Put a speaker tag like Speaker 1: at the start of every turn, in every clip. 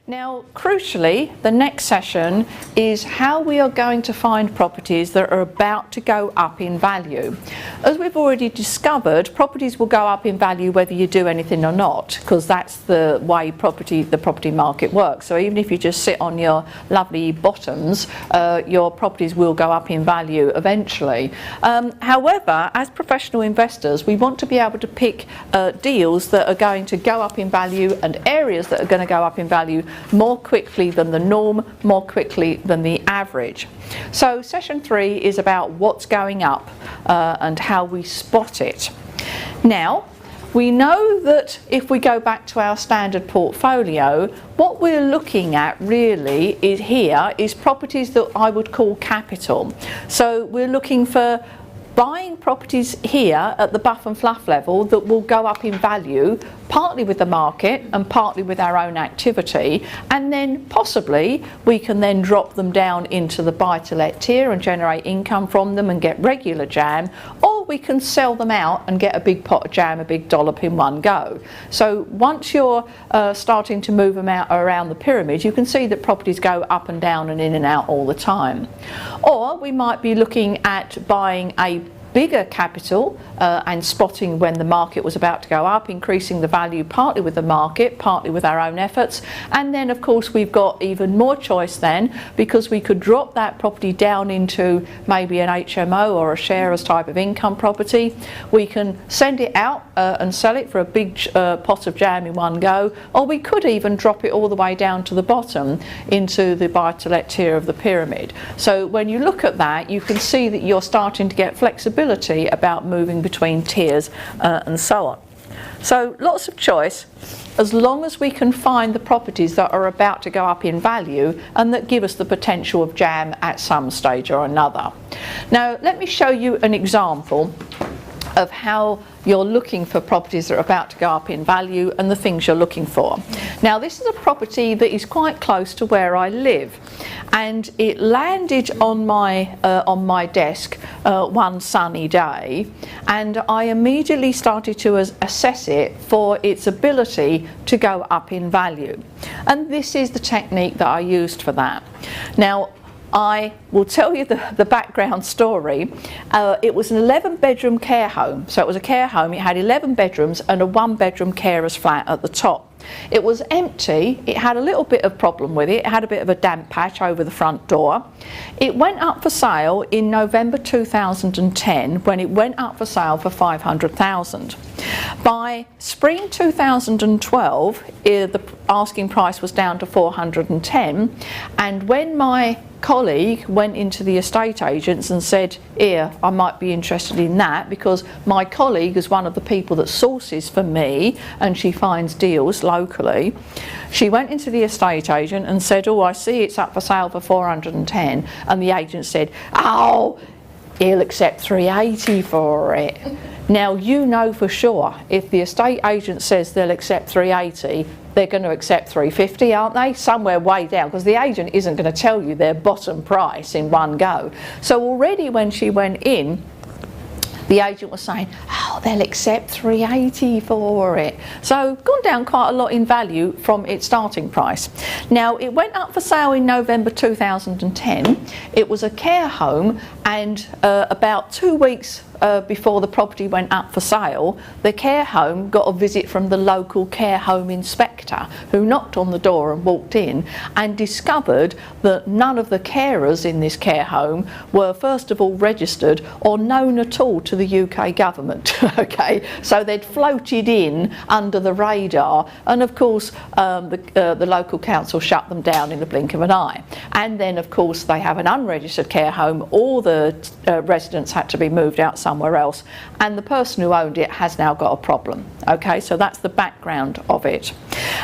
Speaker 1: Now, crucially, the next session is how we are going to find properties that are about to go up in value. As we've already discovered, properties will go up in value whether you do anything or not, because that's the way the property market works. So even if you just sit on your lovely bottoms, your properties will go up in value eventually. However, as professional investors, we want to be able to pick deals that are going to go up in value and areas that are going to go up in value more quickly than the norm, more quickly than the average. So session 3 is about what's going up and how we spot it. Now, we know that if we go back to our standard portfolio, what we're looking at really is properties that I would call capital. So we're looking for buying properties here at the buff and fluff level that will go up in value, partly with the market and partly with our own activity, and then possibly we can then drop them down into the buy-to-let tier and generate income from them and get regular jam, or we can sell them out and get a big pot of jam, a big dollop in one go. So once you're starting to move them out around the pyramid, you can see that properties go up and down and in and out all the time. Or we might be looking at buying a bigger capital and spotting when the market was about to go up, increasing the value partly with the market, partly with our own efforts. And then of course we've got even more choice then, because we could drop that property down into maybe an HMO or a sharers type of income property. We can send it out and sell it for a big pot of jam in one go, or we could even drop it all the way down to the bottom into the buy-to-let tier of the pyramid. So when you look at that, you can see that you're starting to get flexibility about moving between tiers and so on. So lots of choice, as long as we can find the properties that are about to go up in value and that give us the potential of jam at some stage or another. Now let me show you an example of how you're looking for properties that are about to go up in value and the things you're looking for. Now this is a property that is quite close to where I live, and it landed on my desk one sunny day, and I immediately started to assess it for its ability to go up in value. And this is the technique that I used for that. Now I will tell you the background story. It was an 11-bedroom care home. So it was a care home, it had 11 bedrooms and a 1-bedroom carer's flat at the top. It was empty, it had a little bit of problem with it, it had a bit of a damp patch over the front door. It went up for sale in November 2010, when it went up for sale for $500,000. By spring 2012, the asking price was down to $410,000, and when my colleague went into the estate agents and said, here, I might be interested in that, because my colleague is one of the people that sources for me and she finds deals locally. She went into the estate agent and said, oh, I see it's up for sale for $410,000, and the agent said, oh, he'll accept $380,000 for it. Now you know for sure if the estate agent says they'll accept $380,000, they're going to accept $350,000, aren't they? Somewhere way down, because the agent isn't going to tell you their bottom price in one go. So already when she went in, the agent was saying, oh, they'll accept $380,000 for it. So gone down quite a lot in value from its starting price. Now it went up for sale in November 2010. It was a care home, and about 2 weeks before the property went up for sale, the care home got a visit from the local care home inspector, who knocked on the door and walked in and discovered that none of the carers in this care home were first of all registered or known at all to the UK government. Okay, so they'd floated in under the radar, and of course the local council shut them down in the blink of an eye. And then of course they have an unregistered care home. All the residents had to be moved out somewhere else, and the person who owned it has now got a problem. Okay, so that's the background of it.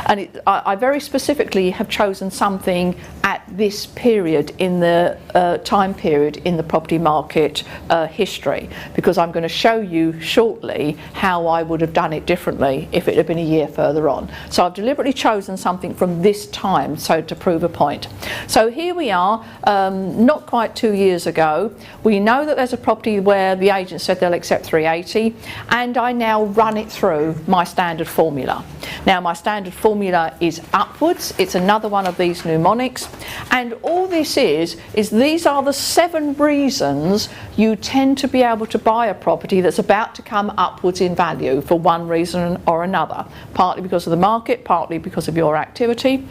Speaker 1: And I very specifically have chosen something at this period in the time period in the property market history, because I'm going to show you shortly how I would have done it differently if it had been a year further on. So I've deliberately chosen something from this time, so to prove a point. So here we are, not quite 2 years ago. We know that there's a property where the agent said they'll accept $380,000, and I now run it through my standard formula. Now my standard formula is upwards. It's another one of these mnemonics. And all this is these are the 7 reasons you tend to be able to buy a property that's about to come upwards in value for one reason or another. Partly because of the market, partly because of your activity.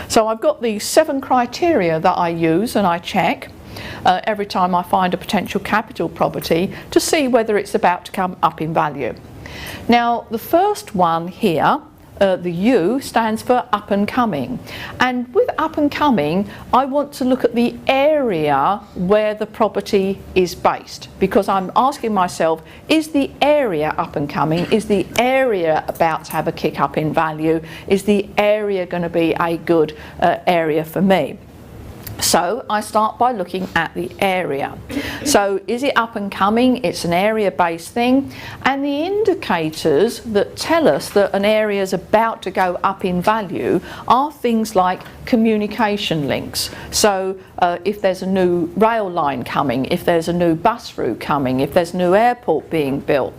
Speaker 1: So I've got these 7 criteria that I use and I check every time I find a potential capital property to see whether it's about to come up in value. Now the first one here, the U, stands for up and coming, and with up and coming I want to look at the area where the property is based, because I'm asking myself, is the area up and coming? Is the area about to have a kick up in value? Is the area going to be a good area for me? So I start by looking at the area. So is it up and coming? It's an area-based thing, and the indicators that tell us that an area is about to go up in value are things like communication links. So if there's a new rail line coming, if there's a new bus route coming, if there's a new airport being built.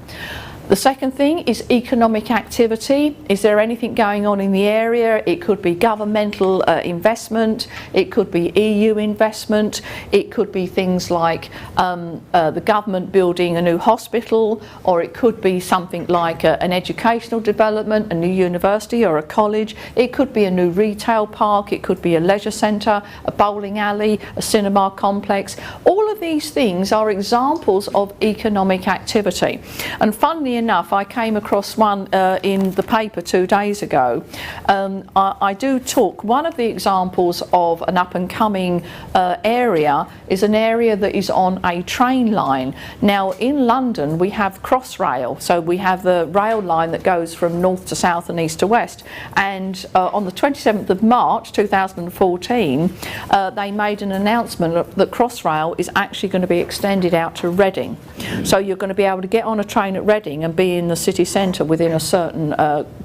Speaker 1: The second thing is economic activity. Is there anything going on in the area? It could be governmental investment, it could be EU investment, it could be things like the government building a new hospital, or it could be something like an educational development, a new university or a college. It could be a new retail park, it could be a leisure centre, a bowling alley, a cinema complex. All of these things are examples of economic activity. And funnily enough, I came across one in the paper 2 days ago. I do talk, one of the examples of an up and coming area is an area that is on a train line. Now in London we have Crossrail, so we have the rail line that goes from north to south and east to west, and on the 27th of March 2014 they made an announcement that Crossrail is actually going to be extended out to Reading. So you're going to be able to get on a train at Reading and be in the city centre within a certain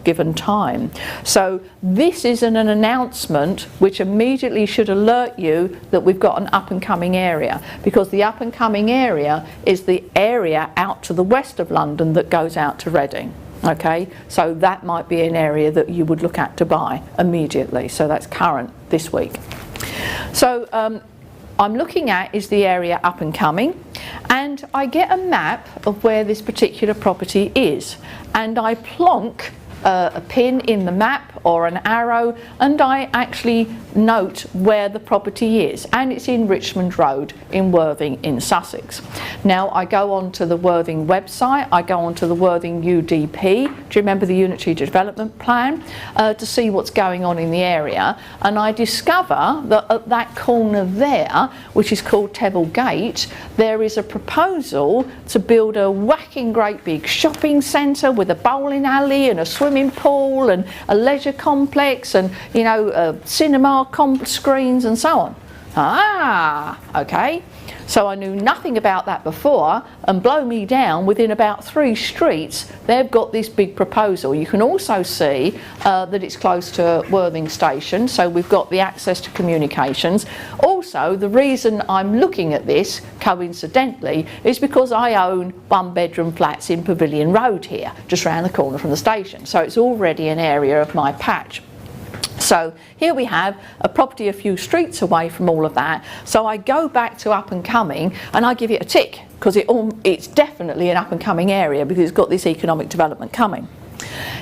Speaker 1: given time. So this is an announcement which immediately should alert you that we've got an up and coming area, because the up and coming area is the area out to the west of London that goes out to Reading. Okay, so that might be an area that you would look at to buy immediately. So that's current this week. So I'm looking at, is the area up and coming, and I get a map of where this particular property is, and I plonk a pin in the map or an arrow, and I actually note where the property is, and it's in Richmond Road in Worthing in Sussex. Now I go on to the Worthing website, I go on to the Worthing UDP, do you remember the Unitary Development Plan, to see what's going on in the area, and I discover that at that corner there, which is called Tebble Gate, there is a proposal to build a whacking great big shopping centre with a bowling alley and a swimming pool and a leisure complex and, you know, cinema screens and so on. Okay, so I knew nothing about that before, and blow me down, within about 3 streets they've got this big proposal. You can also see that it's close to Worthing Station, so we've got the access to communications. Also, the reason I'm looking at this, coincidentally, is because I own 1-bedroom flats in Pavilion Road here, just round the corner from the station, so it's already an area of my patch. So here we have a property a few streets away from all of that. So I go back to up and coming and I give it a tick, because it's definitely an up and coming area because it's got this economic development coming.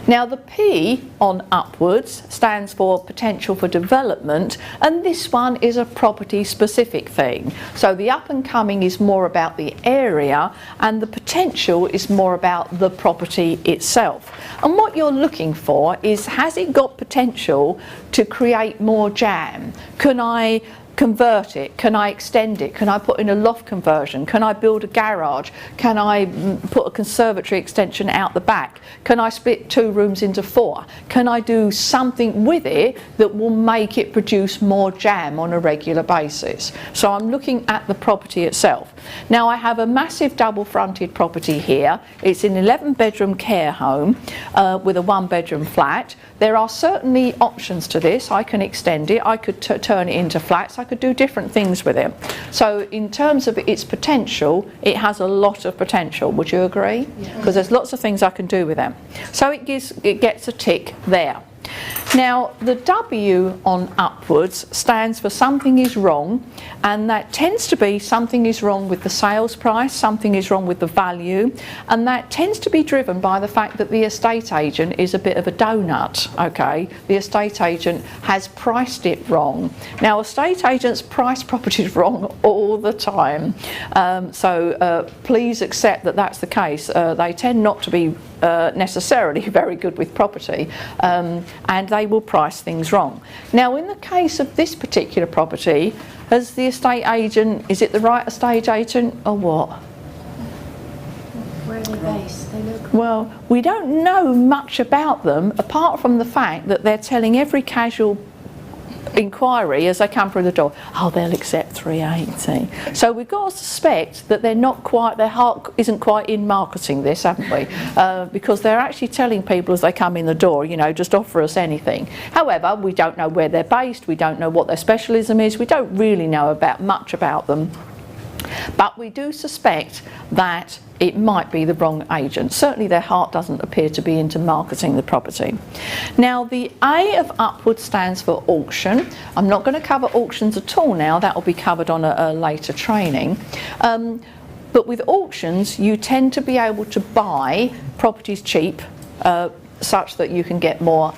Speaker 1: Now the P on upwards stands for potential for development, and this one is a property specific thing. So the up and coming is more about the area, and the potential is more about the property itself. And what you're looking for is, has it got potential to create more jam? Can I convert it? Can I extend it? Can I put in a loft conversion? Can I build a garage? Can I put a conservatory extension out the back? Can I split 2 rooms into 4? Can I do something with it that will make it produce more jam on a regular basis? So I'm looking at the property itself. Now I have a massive double fronted property here. It's an 11-bedroom care home with a 1-bedroom flat. There are certainly options to this. I can extend it, I could turn it into flats, I could do different things with it. So in terms of its potential, it has a lot of potential. Would you agree? Because there's lots of things I can do with them. So it gets a tick there. Now, the W on upwards stands for something is wrong, and that tends to be something is wrong with the sales price, something is wrong with the value, and that tends to be driven by the fact that the estate agent is a bit of a donut, okay? The estate agent has priced it wrong. Now, estate agents price properties wrong all the time, so please accept that that's the case. They tend not to be necessarily very good with property, and they will price things wrong. Now, in the case of this particular property, has the estate agent, is it the right estate agent or what?
Speaker 2: Where are they based? They look...
Speaker 1: Well, we don't know much about them apart from the fact that they're telling every casual inquiry as they come through the door, oh, they'll accept 380. So we've got to suspect that they're not quite, their heart isn't quite in marketing this, haven't we? Because they're actually telling people as they come in the door, you know, just offer us anything. However, we don't know where they're based, we don't know what their specialism is, we don't really know much about them. But we do suspect that it might be the wrong agent. Certainly their heart doesn't appear to be into marketing the property. Now, the A of upward stands for auction. I'm not going to cover auctions at all now, that will be covered on a later training. But with auctions, you tend to be able to buy properties cheap, such that you can get more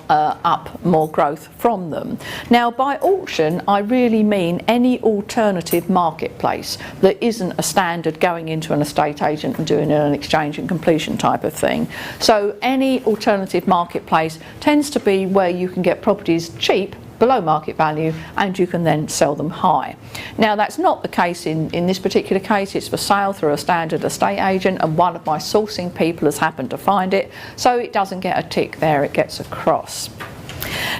Speaker 1: growth from them. Now, by auction, I really mean any alternative marketplace that isn't a standard going into an estate agent and doing an exchange and completion type of thing. So any alternative marketplace tends to be where you can get properties cheap, below market value, and you can then sell them high. Now, that's not the case in this particular case. It's for sale through a standard estate agent, and one of my sourcing people has happened to find it, so it doesn't get a tick there, it gets a cross.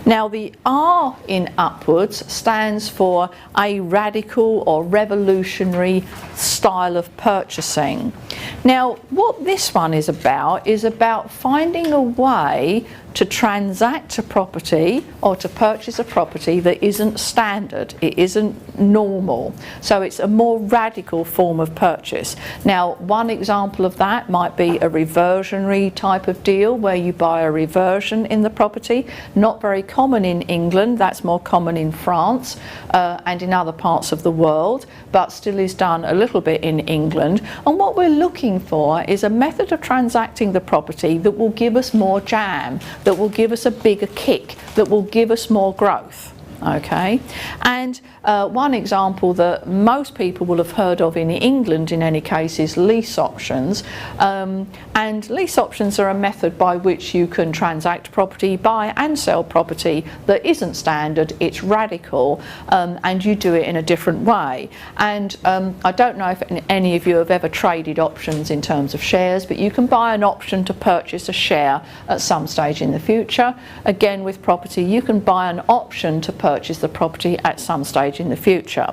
Speaker 1: Now, the R in upwards stands for a radical or revolutionary style of purchasing. Now, what this one is about finding a way to transact a property or to purchase a property that isn't standard, it isn't normal. So it's a more radical form of purchase. Now, one example of that might be a reversionary type of deal where you buy a reversion in the property. Not very common in England, that's more common in France and in other parts of the world, but still is done a little bit in England. And what we're looking for is a method of transacting the property that will give us more jam, that will give us a bigger kick, that will give us more growth. Okay, and one example that most people will have heard of in England in any case is lease options, and lease options are a method by which you can transact property, buy and sell property that isn't standard, it's radical, and you do it in a different way. And I don't know if any of you have ever traded options in terms of shares, but you can buy an option to purchase a share at some stage in the future. Again, with property, you can buy an option to purchase the property at some stage in the future.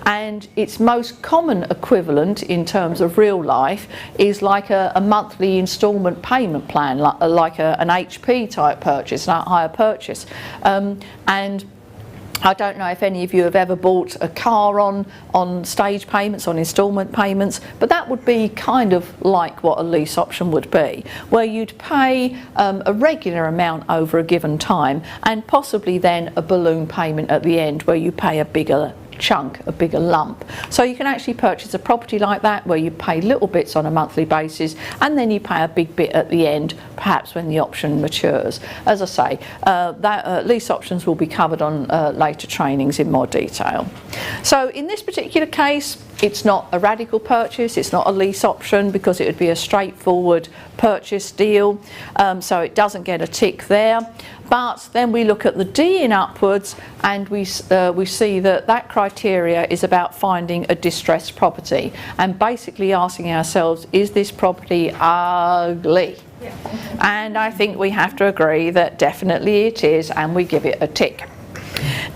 Speaker 1: And its most common equivalent in terms of real life is like a monthly instalment payment plan, like an HP type purchase, a hire purchase. And I don't know if any of you have ever bought a car on stage payments, on instalment payments, but that would be kind of like what a lease option would be, where you'd pay a regular amount over a given time and possibly then a balloon payment at the end where you pay a bigger chunk, a bigger lump. So you can actually purchase a property like that where you pay little bits on a monthly basis and then you pay a big bit at the end, perhaps when the option matures. As I say, lease options will be covered on later trainings in more detail. So in this particular case, it's not a radical purchase, it's not a lease option because it would be a straightforward purchase deal, so it doesn't get a tick there. But then we look at the D in upwards and we see that criteria is about finding a distressed property and basically asking ourselves, is this property ugly? Yeah. And I think we have to agree that definitely it is, and we give it a tick.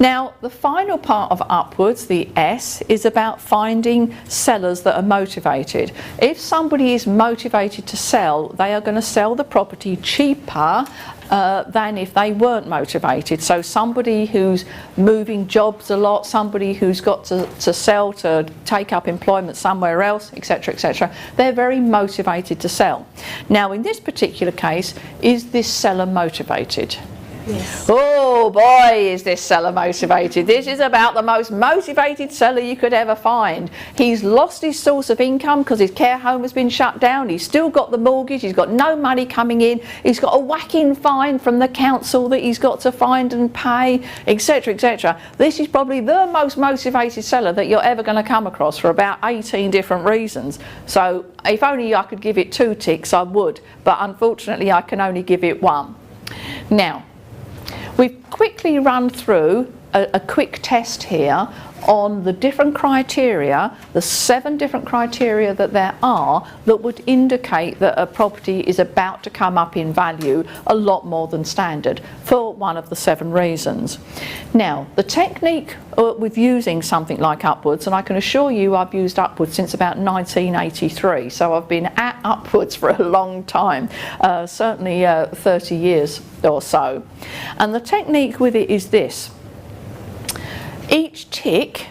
Speaker 1: Now, the final part of upwards, the S, is about finding sellers that are motivated. If somebody is motivated to sell, they are going to sell the property cheaper than if they weren't motivated. So somebody who's moving jobs a lot, somebody who's got to sell, to take up employment somewhere else, etc., etc., they're very motivated to sell. Now, in this particular case, is this seller motivated?
Speaker 2: Yes.
Speaker 1: Oh boy, is this seller motivated. This is about the most motivated seller you could ever find. He's lost his source of income because his care home has been shut down. He's still got the mortgage. He's got no money coming in. He's got a whacking fine from the council that he's got to find and pay, etc., etc. This is probably the most motivated seller that you're ever going to come across for about 18 different reasons. So if only I could give it 2 ticks, I would. But unfortunately, I can only give it 1. Now, we've quickly run through a quick test here on the different criteria, the 7 different criteria that there are that would indicate that a property is about to come up in value a lot more than standard for one of the 7 reasons. Now, the technique with using something like Upwards, and I can assure you I've used Upwards since about 1983, so I've been at Upwards for a long time, certainly 30 years or so. And the technique with it is this. Each tick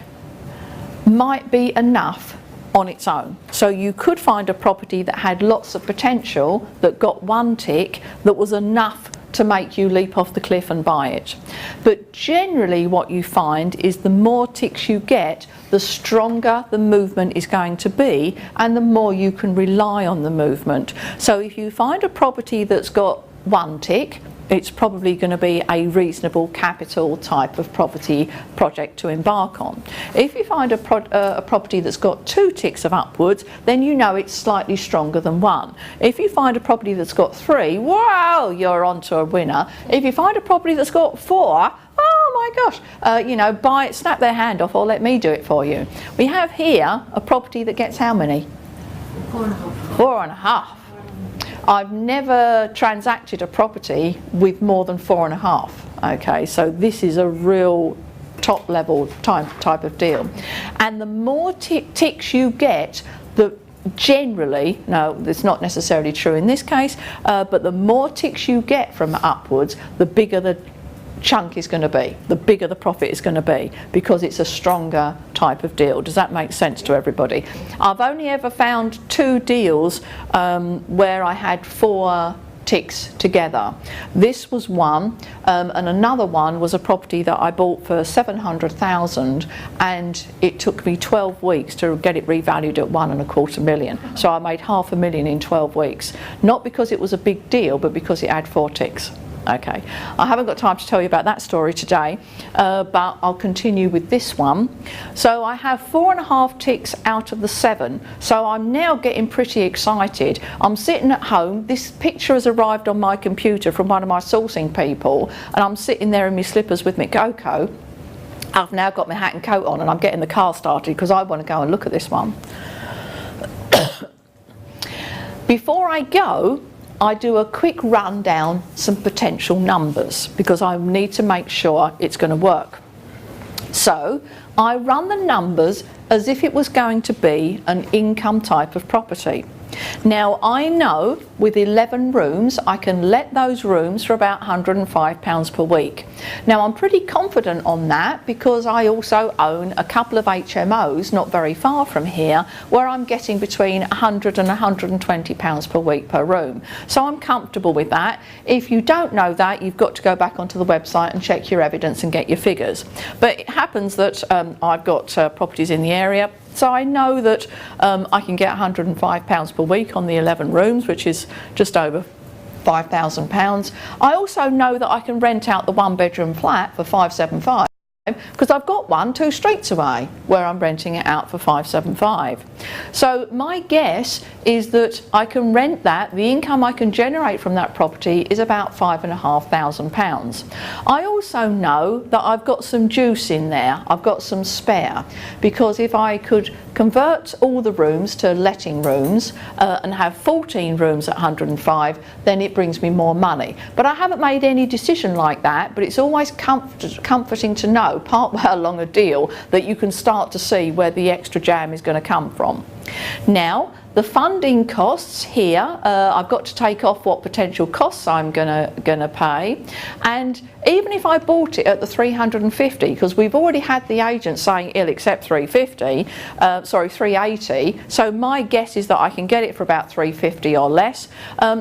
Speaker 1: might be enough on its own. So you could find a property that had lots of potential that got 1 tick that was enough to make you leap off the cliff and buy it. But generally what you find is the more ticks you get, the stronger the movement is going to be and the more you can rely on the movement. So if you find a property that's got 1 tick, it's probably going to be a reasonable capital type of property project to embark on. If you find a property that's got 2 ticks of Upwards, then you know it's slightly stronger than 1. If you find a property that's got 3, wow, you're on to a winner. If you find a property that's got 4, oh my gosh, you know, buy it, snap their hand off, or let me do it for you. We have here a property that gets how many?
Speaker 2: 4.5.
Speaker 1: 4.5. I've never transacted a property with more than 4.5. Okay, so this is a real top level type of deal. And the more ticks you get, the generally, no, it's not necessarily true in this case, but the more ticks you get from Upwards, the bigger the chunk is going to be, the bigger the profit is going to be, because it's a stronger type of deal. Does that make sense to everybody? I've only ever found 2 deals where I had 4 ticks together. This was one, and another one was a property that I bought for 700,000, and it took me 12 weeks to get it revalued at 1.25 million. So I made $500,000 in 12 weeks, not because it was a big deal, but because it had 4 ticks. Okay, I haven't got time to tell you about that story today, but I'll continue with this one. So I have 4.5 ticks out of the 7, so I'm now getting pretty excited. I'm sitting at home, this picture has arrived on my computer from one of my sourcing people, and I'm sitting there in my slippers with my cocoa. I've now got my hat and coat on and I'm getting the car started because I want to go and look at this one. Before I go, I do a quick run down some potential numbers because I need to make sure it's going to work. So I run the numbers as if it was going to be an income type of property. Now I know with 11 rooms I can let those rooms for about £105 per week. Now I'm pretty confident on that because I also own a couple of HMOs not very far from here where I'm getting between £100 and £120 per week per room. So I'm comfortable with that. If you don't know that, you've got to go back onto the website and check your evidence and get your figures. But it happens that I've got properties in the area, so I know that I can get £105 per week on the 11 rooms, which is just over £5,000. I also know that I can rent out the 1-bedroom flat for £575 because I've got one 2 streets away where I'm renting it out for £575. So my guess is that I can rent that, the income I can generate from that property is about £5,500. I also know that I've got some juice in there, I've got some spare, because if I could convert all the rooms to letting rooms and have 14 rooms at 105, then it brings me more money. But I haven't made any decision like that, but it's always comforting to know part way along a deal that you can start to see where the extra jam is going to come from. Now, the funding costs here, I've got to take off what potential costs I'm gonna pay, and even if I bought it at the 350, because we've already had the agent saying he'll accept 380, so my guess is that I can get it for about 350 or less.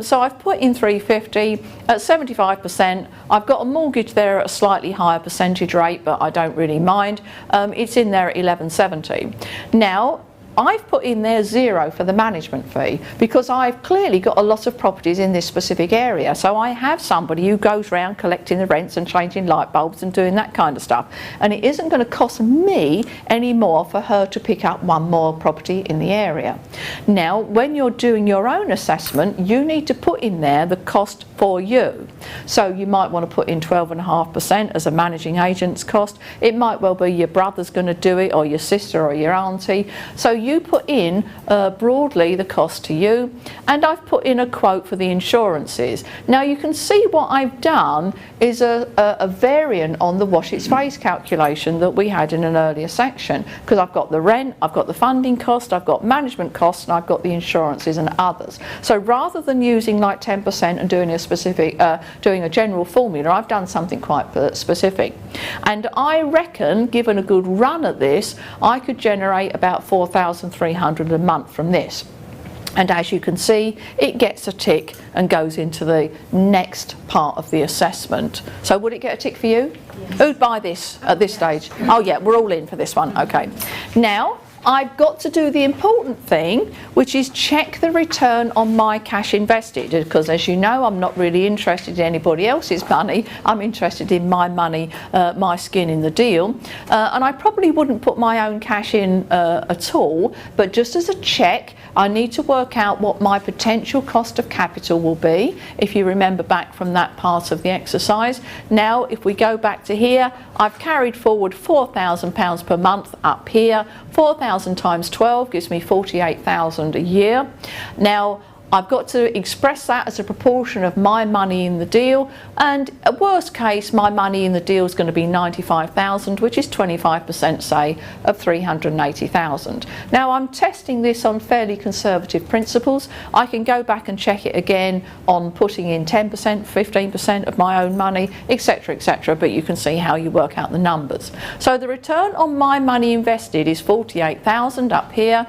Speaker 1: So I've put in 350 at 75%. I've got a mortgage there at a slightly higher percentage rate, but I don't really mind. It's in there at 1170. Now, I've put in there 0 for the management fee because I've clearly got a lot of properties in this specific area. So I have somebody who goes around collecting the rents and changing light bulbs and doing that kind of stuff. And it isn't going to cost me any more for her to pick up one more property in the area. Now, when you're doing your own assessment, you need to put in there the cost for you. So you might want to put in 12.5% as a managing agent's cost. It might well be your brother's going to do it, or your sister, or your auntie. So you put in broadly the cost to you, and I've put in a quote for the insurances. Now you can see what I've done is a variant on the wash its face calculation that we had in an earlier section, because I've got the rent, I've got the funding cost, I've got management costs, and I've got the insurances and others. So rather than using like 10% and doing a specific, doing a general formula, I've done something quite specific. And I reckon, given a good run at this, I could generate about 4,300 a month from this. And as you can see, it gets a tick and goes into the next part of the assessment. So would it get a tick for you? Yes. Who'd buy this at this stage? Oh yeah, we're all in for this one. Okay. Now, I've got to do the important thing, which is check the return on my cash invested, because as you know, I'm not really interested in anybody else's money. I'm interested in my money, my skin in the deal. And I probably wouldn't put my own cash in at all, but just as a check, I need to work out what my potential cost of capital will be, if you remember back from that part of the exercise. Now, if we go back to here, I've carried forward £4,000 per month up here. 4,000 times 12 gives me 48,000 a year. Now, I've got to express that as a proportion of my money in the deal, and at worst case my money in the deal is going to be 95,000, which is 25% say of 380,000. Now I'm testing this on fairly conservative principles. I can go back and check it again on putting in 10%, 15% of my own money, etc, etc, but you can see how you work out the numbers. So the return on my money invested is 48,000 up here,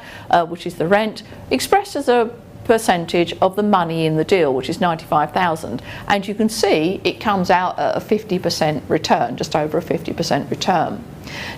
Speaker 1: which is the rent, expressed as a percentage of the money in the deal, which is 95,000, and you can see it comes out at a 50% return, just over a 50% return.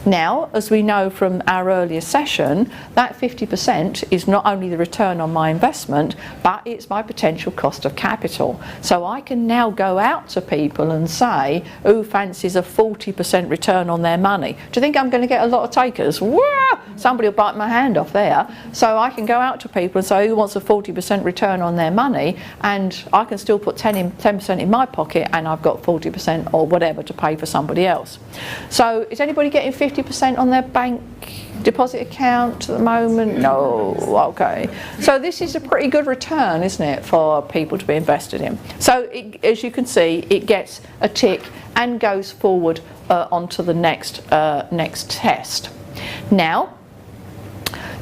Speaker 1: Now, as we know from our earlier session, that 50% is not only the return on my investment, but it's my potential cost of capital. So I can now go out to people and say, who fancies a 40% return on their money? Do you think I'm going to get a lot of takers? Whoa! Somebody will bite my hand off there. So I can go out to people and say, who wants a 40% return on their money? And I can still put 10% in my pocket, and I've got 40% or whatever to pay for somebody else. So is anybody getting 50% on their bank deposit account at the moment? No. Okay. So this is a pretty good return, isn't it, for people to be invested in? So as you can see, it gets a tick and goes forward onto the next test. Now,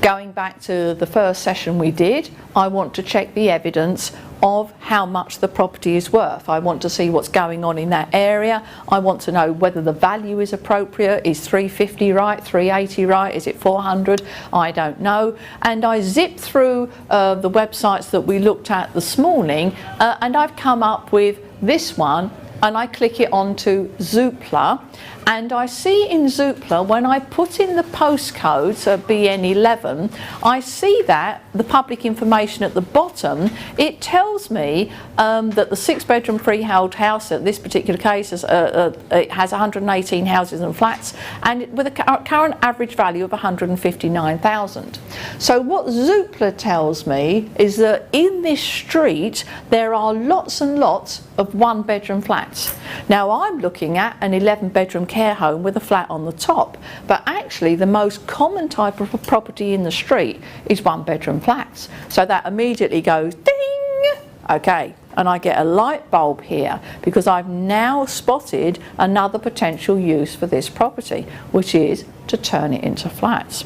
Speaker 1: going back to the first session we did, I want to check the evidence of how much the property is worth. I want to see what's going on in that area. I want to know whether the value is appropriate. Is 350 right? 380 right? Is it 400? I don't know. And I zipped through the websites that we looked at this morning, and I've come up with this one, and I click it onto Zoopla, and I see in Zoopla, when I put in the postcode, so BN11, I see that the public information at the bottom, it tells me that the 6-bedroom freehold house, at this particular case, it has 118 houses and flats, and with a current average value of 159,000. So what Zoopla tells me is that in this street there are lots and lots of 1-bedroom flats. Now I'm looking at an 11-bedroom care home with a flat on the top, but actually the most common type of property in the street is 1-bedroom flats. So that immediately goes ding. Okay, and I get a light bulb here because I've now spotted another potential use for this property, which is to turn it into flats.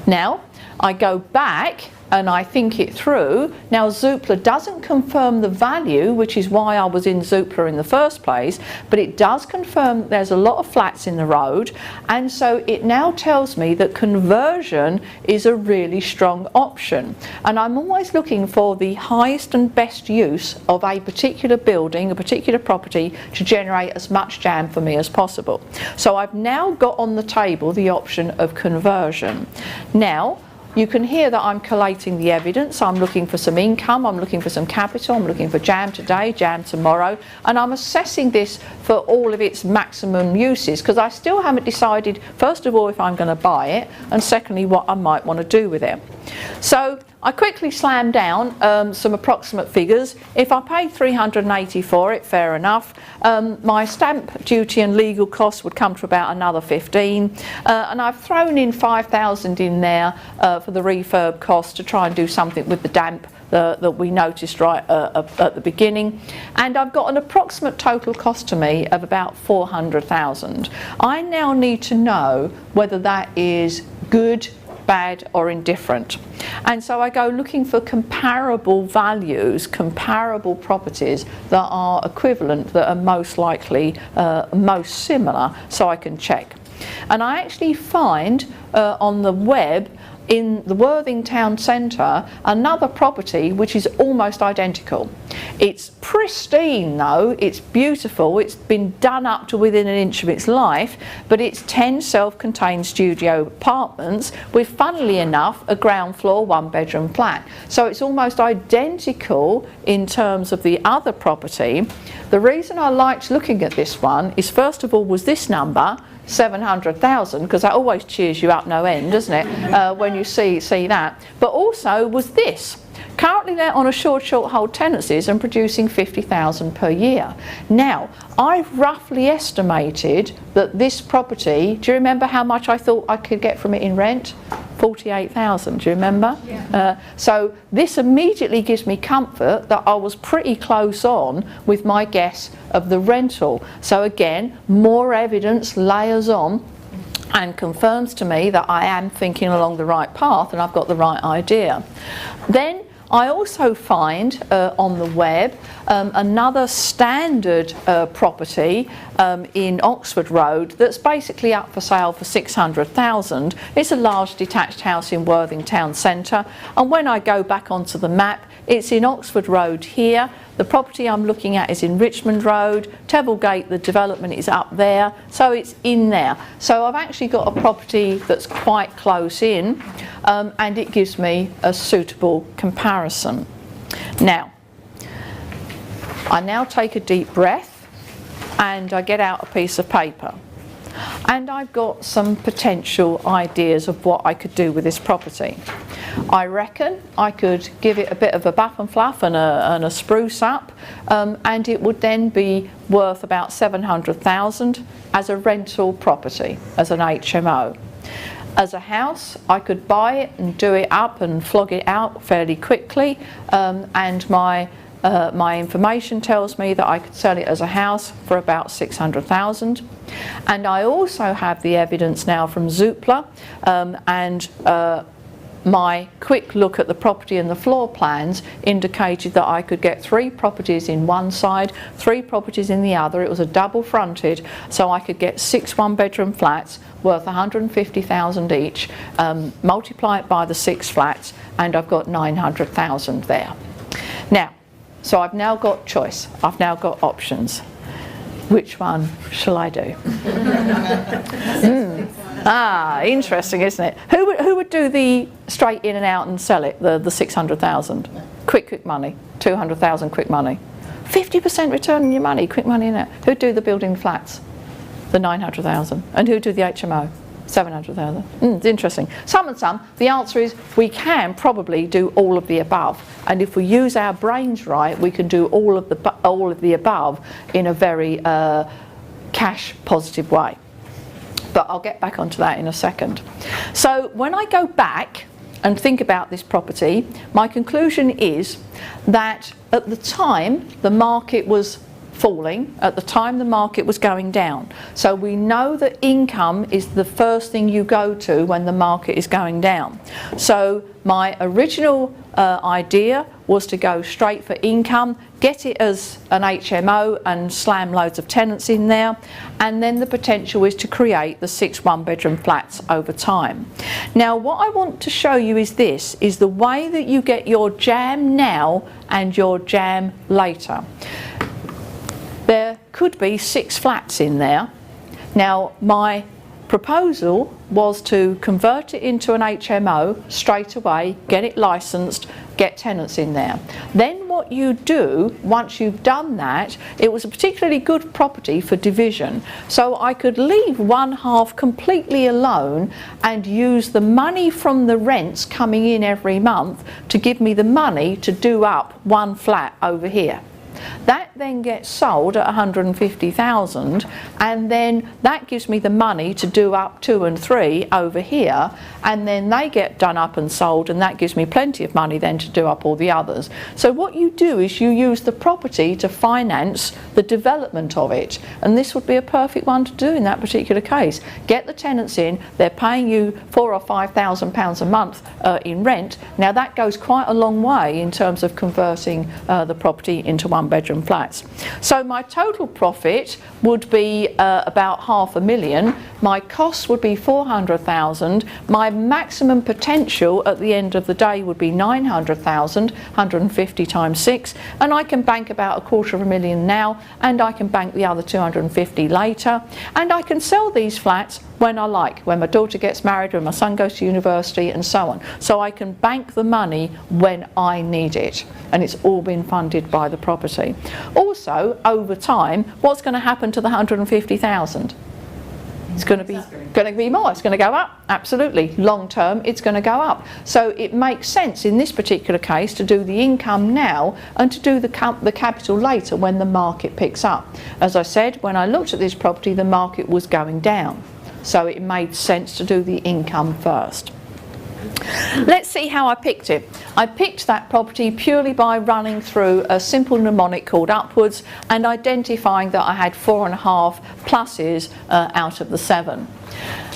Speaker 1: Now, I go back and I think it through. Now Zoopla doesn't confirm the value, which is why I was in Zoopla in the first place, but it does confirm there's a lot of flats in the road, and so it now tells me that conversion is a really strong option. And I'm always looking for the highest and best use of a particular building, a particular property, to generate as much jam for me as possible. So I've now got on the table the option of conversion. Now you can hear that I'm collating the evidence. I'm looking for some income, I'm looking for some capital, I'm looking for jam today, jam tomorrow, and I'm assessing this for all of its maximum uses, because I still haven't decided, first of all, if I'm going to buy it, and secondly, what I might want to do with it. So I quickly slammed down some approximate figures. If I paid $380 for it, fair enough. My stamp duty and legal costs would come to about another $15, and I've thrown in $5,000 in there for the refurb cost to try and do something with the damp that we noticed right at the beginning, and I've got an approximate total cost to me of about $400,000. I now need to know whether that is good, bad or indifferent, and so I go looking for comparable values, comparable properties that are equivalent, that are most likely most similar, so I can check. And I actually find on the web, in the Worthing Town Centre, another property which is almost identical. It's pristine though, it's beautiful, it's been done up to within an inch of its life, but it's 10 self-contained studio apartments with, funnily enough, a ground floor 1-bedroom flat. So it's almost identical in terms of the other property. The reason I liked looking at this one is, first of all, was this number, 700,000, because that always cheers you up no end, doesn't it, when you see that. But also was this. Currently they're on assured short hold tenancies and producing 50,000 per year. Now, I've roughly estimated that this property, do you remember how much I thought I could get from it in rent? 48,000, do you remember? Yeah. So this immediately gives me comfort that I was pretty close on with my guess of the rental. So again, more evidence layers on and confirms to me that I am thinking along the right path and I've got the right idea. Then I also find on the web another standard property in Oxford Road that's basically up for sale for 600,000. It's a large detached house in Worthing Town Centre, and when I go back onto the map, it's in Oxford Road here. The property I'm looking at is in Richmond Road. Tebblegate, the development, is up there, so it's in there. So I've actually got a property that's quite close in, and it gives me a suitable comparison. Now, I now take a deep breath and I get out a piece of paper. And I've got some potential ideas of what I could do with this property. I reckon I could give it a bit of a buff and fluff and a spruce up, and it would then be worth about 700,000 as a rental property, as an HMO. As a house, I could buy it and do it up and flog it out fairly quickly, and my information tells me that I could sell it as a house for about 600,000. And I also have the evidence now from Zoopla, and my quick look at the property and the floor plans indicated that I could get 3 properties in one side, 3 properties in the other. It was a double fronted, so I could get 6 1-bedroom flats worth 150,000 each, multiply it by the 6 flats, and I've got 900,000 there. Now, so I've now got choice, I've now got options. Which one shall I do? Interesting, isn't it? Who would do the straight in and out and sell it, the 600,000? Quick money, 200,000 quick money. 50% return on your money, quick money in it. Who'd do the building flats? The 900,000. And who'd do the HMO? 700,000. It's interesting. Some and some. The answer is we can probably do all of the above, and if we use our brains right, we can do all of the above in a very cash positive way. But I'll get back onto that in a second. So when I go back and think about this property, my conclusion is that at the time the market was falling at the time the market was going down. So we know that income is the first thing you go to when the market is going down. So my original idea was to go straight for income, get it as an HMO and slam loads of tenants in there, and then the potential is to create the 6 one-bedroom flats over time. Now what I want to show you is this, is the way that you get your jam now and your jam later. There could be 6 flats in there. Now my proposal was to convert it into an HMO straight away, get it licensed, get tenants in there. Then what you do, once you've done that, it was a particularly good property for division. So I could leave one half completely alone and use the money from the rents coming in every month to give me the money to do up one flat over here. That then gets sold at 150,000, and then that gives me the money to do up 2 and 3 over here, and then they get done up and sold, and that gives me plenty of money then to do up all the others. So what you do is you use the property to finance the development of it, and this would be a perfect one to do in that particular case. Get the tenants in, they're paying you £4,000 or £5,000 a month in rent. Now that goes quite a long way in terms of converting the property into one-bedroom flats. So my total profit would be about £500,000. My costs would be 400,000. My maximum potential at the end of the day would be 900,000, 150 times 6, and I can bank about £250,000 now, and I can bank the other 250 later, and I can sell these flats when I like, when my daughter gets married, when my son goes to university, and so on. So I can bank the money when I need it, and it's all been funded by the property. Also, over time, what's going to happen to the 150,000? It's going to be more. It's going to go up. Absolutely. Long term, it's going to go up. So it makes sense in this particular case to do the income now and to do the capital later when the market picks up. As I said, when I looked at this property, the market was going down. So it made sense to do the income first. Let's see how I picked it. I picked that property purely by running through a simple mnemonic called Upwards and identifying that I had 4.5 pluses out of the 7.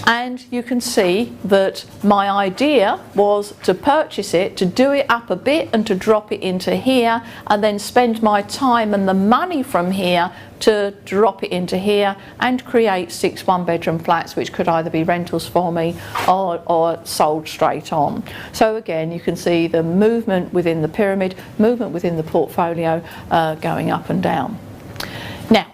Speaker 1: And you can see that my idea was to purchase it, to do it up a bit and to drop it into here, and then spend my time and the money from here to drop it into here and create 6 one-bedroom flats, which could either be rentals for me or sold straight on. So again, you can see the movement within the pyramid, movement within the portfolio going up and down. Now,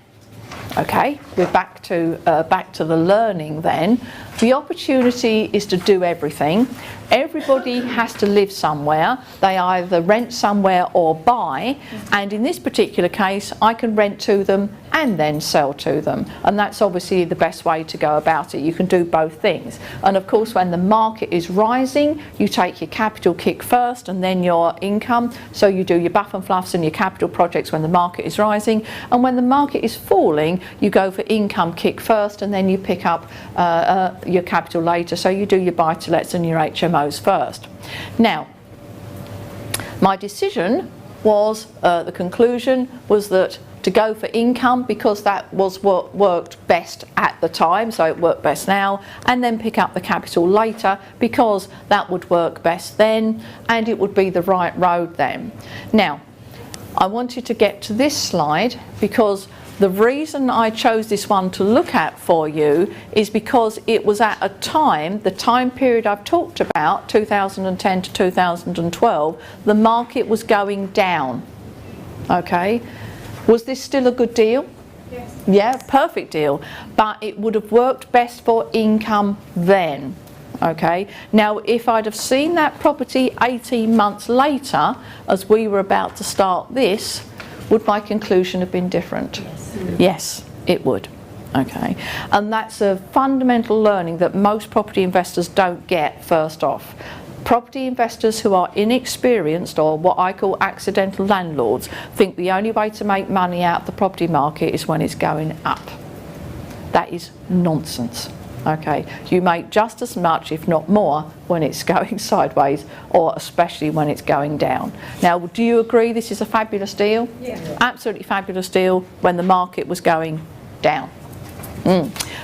Speaker 1: okay, we're back to the learning then. The opportunity is to do everything. Everybody has to live somewhere. They either rent somewhere or buy, and in this particular case I can rent to them and then sell to them, and that's obviously the best way to go about it. You can do both things, and of course when the market is rising you take your capital kick first and then your income, so you do your buff and fluffs and your capital projects when the market is rising, and when the market is falling you go for income kick first and then you pick up your capital later, so you do your buy-to-lets and your HMOs first. Now, my decision was, the conclusion was that to go for income because that was what worked best at the time, so it worked best now, and then pick up the capital later because that would work best then and it would be the right road then. Now, I wanted to get to this slide because the reason I chose this one to look at for you is because it was at a time, the time period I've talked about, 2010 to 2012, the market was going down. Okay, was this still a good deal?
Speaker 2: Yes.
Speaker 1: Yeah, perfect deal, but it would have worked best for income then. Okay, now if I'd have seen that property 18 months later as we were about to start this, would my conclusion have been different?
Speaker 2: Yes.
Speaker 1: Yes, it would. Okay, and that's a fundamental learning that most property investors don't get first off. Property investors who are inexperienced, or what I call accidental landlords, think the only way to make money out of the property market is when it's going up. That is nonsense. Okay, you make just as much, if not more, when it's going sideways, or especially when it's going down. Now, do you agree this is a fabulous deal?
Speaker 2: Yeah.
Speaker 1: Absolutely fabulous deal when the market was going down.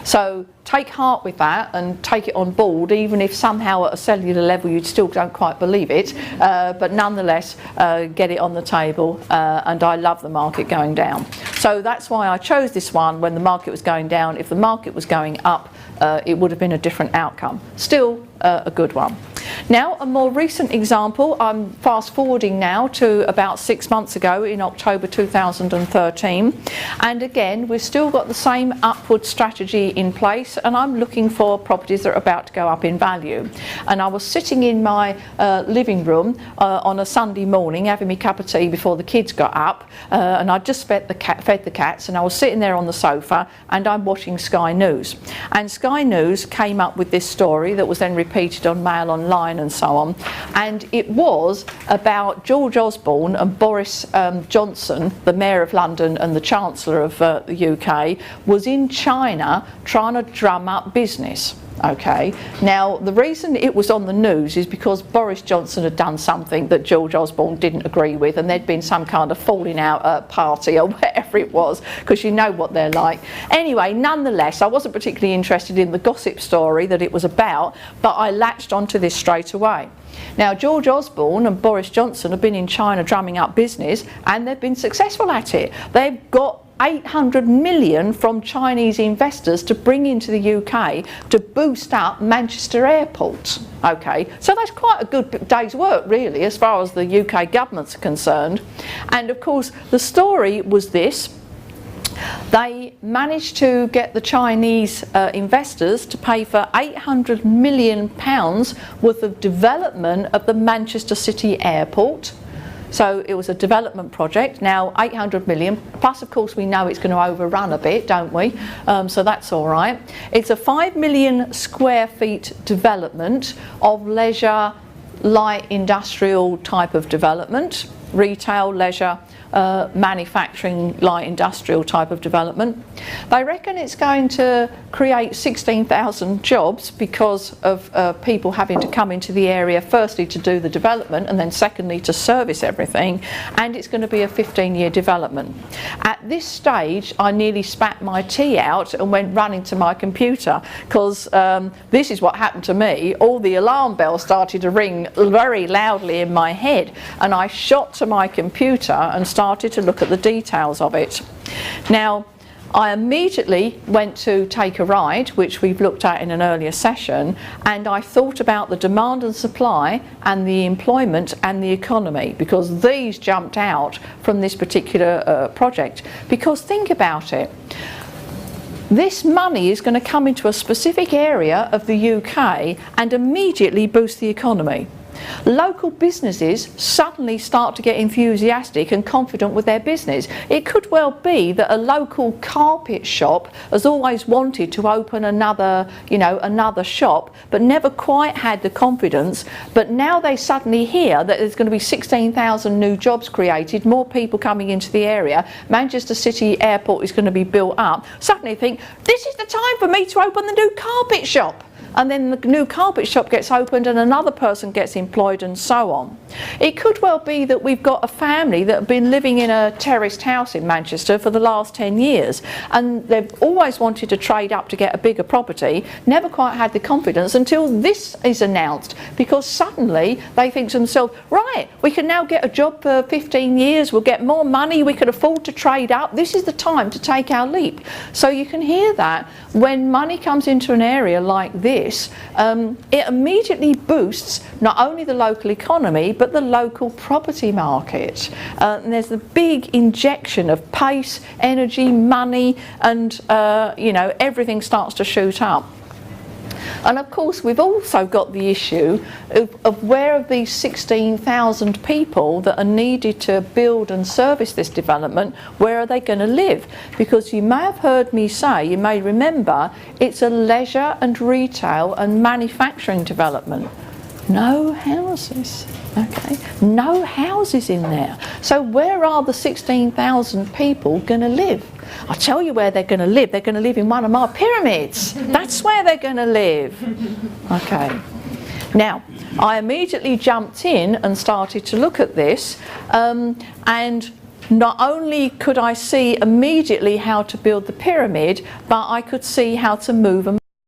Speaker 1: So take heart with that and take it on board, even if somehow at a cellular level you still don't quite believe it, but nonetheless get it on the table, and I love the market going down. So that's why I chose this one when the market was going down. If the market was going up, it would have been a different outcome. Still a good one. Now, a more recent example, I'm fast forwarding now to about 6 months ago in October 2013, and again we've still got the same upward strategy in place, and I'm looking for properties that are about to go up in value. And I was sitting in my living room on a Sunday morning having my cup of tea before the kids got up, and I'd just fed the cats, and I was sitting there on the sofa and I'm watching Sky News, and Sky News came up with this story that was then repeated on Mail Online and so on, and it was about George Osborne and Boris Johnson, the Mayor of London and the Chancellor of the UK, was in China trying to drum up business. Okay, now the reason it was on the news is because Boris Johnson had done something that George Osborne didn't agree with, and there'd been some kind of falling out at a party or whatever it was, because you know what they're like. Anyway, nonetheless, I wasn't particularly interested in the gossip story that it was about, but I latched onto this straight away. Now, George Osborne and Boris Johnson have been in China drumming up business, and they've been successful at it. They've got 800 million from Chinese investors to bring into the UK to boost up Manchester Airport. Okay, so that's quite a good day's work really as far as the UK government's concerned. And of course the story was this: they managed to get the Chinese investors to pay for £800 million worth of development of the Manchester City Airport. So it was a development project. Now 800 million, plus of course we know it's going to overrun a bit, don't we? So that's all right. It's a 5 million square feet development of leisure, light industrial type of development, retail, leisure, manufacturing, light industrial type of development. They reckon it's going to create 16,000 jobs because of people having to come into the area, firstly to do the development and then secondly to service everything, and it's going to be a 15-year development. At this stage I nearly spat my tea out and went running to my computer, because this is what happened to me. All the alarm bells started to ring very loudly in my head, and I shot to my computer and started to look at the details of it. Now, I immediately went to Take a Ride, which we've looked at in an earlier session, and I thought about the demand and supply and the employment and the economy, because these jumped out from this particular project. Because think about it, this money is going to come into a specific area of the UK and immediately boost the economy. Local businesses suddenly start to get enthusiastic and confident with their business. It could well be that a local carpet shop has always wanted to open another shop, but never quite had the confidence. But now they suddenly hear that there's going to be 16,000 new jobs created, more people coming into the area, Manchester City Airport is going to be built up. Suddenly think, this is the time for me to open the new carpet shop. And then the new carpet shop gets opened and another person gets employed and so on. It could well be that we've got a family that have been living in a terraced house in Manchester for the last 10 years, and they've always wanted to trade up to get a bigger property, never quite had the confidence until this is announced, because suddenly they think to themselves, right, we can now get a job for 15 years, we'll get more money, we can afford to trade up, this is the time to take our leap. So you can hear that when money comes into an area like this, it immediately boosts not only the local economy but the local property market. And there's a big injection of pace, energy, money, and everything starts to shoot up. And of course we've also got the issue of where are these 16,000 people that are needed to build and service this development, where are they going to live? Because you may have heard me say, you may remember, it's a leisure and retail and manufacturing development. No houses, okay? No houses in there. So where are the 16,000 people going to live? I'll tell you where they're going to live. They're going to live in one of my pyramids. That's where they're going to live. Okay. Now, I immediately jumped in and started to look at this, and not only could I see immediately how to build the pyramid, but I could see how to move them